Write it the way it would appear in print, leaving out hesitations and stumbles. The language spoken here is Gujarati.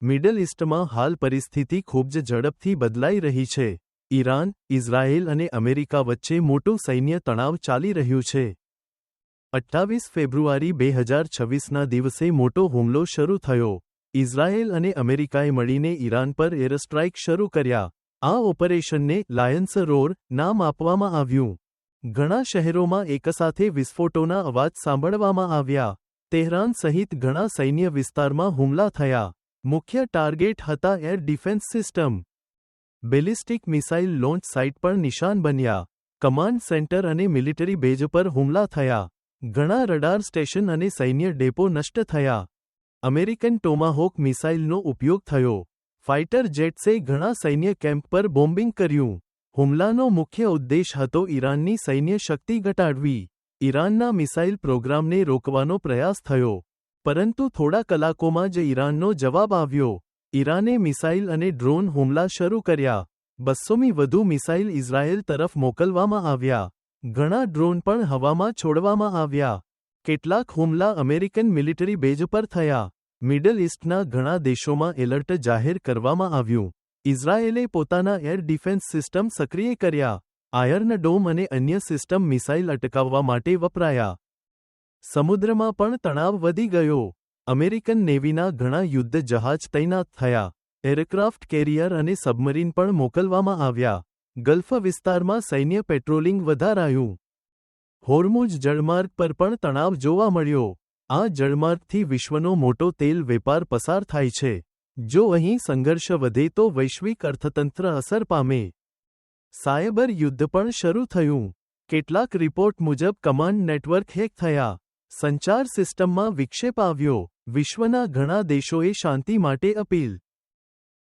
મિડલ ઇસ્ટમાં હાલ પરિસ્થિતિ ખૂબ જ ઝડપથી બદલાઈ રહી છે. ઈરાન, ઇઝરાયેલ અને અમેરિકા વચ્ચે મોટું સૈન્ય તણાવ ચાલી રહ્યું છે. 28 ફેબ્રુઆરી 2026ના દિવસે મોટો હુમલો શરૂ થયો. ઇઝરાયેલ અને અમેરિકાએ મળીને ઈરાન પર એરસ્ટ્રાઇક શરૂ કર્યા. આ ઓપરેશનને લાયન્સ રોર નામ આપવામાં આવ્યું. ઘણા શહેરોમાં એકસાથે વિસ્ફોટોના અવાજ સાંભળવામાં આવ્યા. તેહરાન સહિત ઘણા સૈન્ય વિસ્તારમાં હુમલા થયા. મુખ્ય ટાર્ગેટ હતા air defence system. Ballistic missile launch site પણ નિશાન બન્યા. કમાન્ડ સેન્ટર અને મિલિટરી બેઝ પર હુમલા થયા. ઘણા રડાર સ્ટેશન અને સૈન્ય ડેપો નષ્ટ થયા. અમેરિકન ટોમાહોક મિસાઇલનો ઉપયોગ થયો. ફાઇટર જેટ્સે ઘણા સૈન્ય કેમ્પ પર બોમ્બિંગ કર્યું. હુમલાનો મુખ્ય ઉદ્દેશ હતો ઈરાનની સૈન્ય શક્તિ ઘટાડવી. ઈરાનના મિસાઇલ પ્રોગ્રામને રોકવાનો પ્રયાસ થયો. પરંતુ થોડા કલાકોમાં જ ઈરાનનો જવાબ આવ્યો. ઈરાને મિસાઇલ અને ડ્રોન હુમલા શરૂ કર્યા. 200મી વધુ મિસાઇલ ઇઝરાયેલ તરફ મોકલવામાં આવ્યા. ઘણા ડ્રોન પણ હવામાં છોડવામાં આવ્યા. કેટલાક હુમલા અમેરિકન મિલિટરી બેઝ પર થયા. મિડલ ઇસ્ટના ઘણા દેશોમાં એલર્ટ જાહેર કરવામાં આવ્યું. ઇઝરાયેલે પોતાના એર ડિફેન્સ સિસ્ટમ સક્રિય કર્યા. આયર્ન ડોમ અને અન્ય સિસ્ટમ મિસાઇલ અટકાવવા માટે વપરાયા. સમુદ્રમાં પણ તણાવ વધી ગયો. અમેરિકન નેવીના ઘણા યુદ્ધ જહાજ તૈનાત થયા. એરક્રાફ્ટ કેરિયર અને સબમરીન પણ મોકલવામાં આવ્યા. ગલ્ફ વિસ્તારમાં સૈન્ય પેટ્રોલિંગ વધારાયું. હોર્મુઝ જળમાર્ગ પર પણ તણાવ જોવા મળ્યો. આ જળમાર્ગથી વિશ્વનો મોટો તેલ વેપાર પસાર થાય છે. જો અહીં સંઘર્ષ વધે તો વૈશ્વિક અર્થતંત્ર અસર પામે. સાયબર યુદ્ધ પણ શરૂ થયું. કેટલાક રિપોર્ટ મુજબ કમાન્ડ નેટવર્ક હેક થયા. સંચાર સિસ્ટમમાં વિક્ષેપ આવ્યો. વિશ્વના ઘણા દેશોએ શાંતિ માટે અપીલ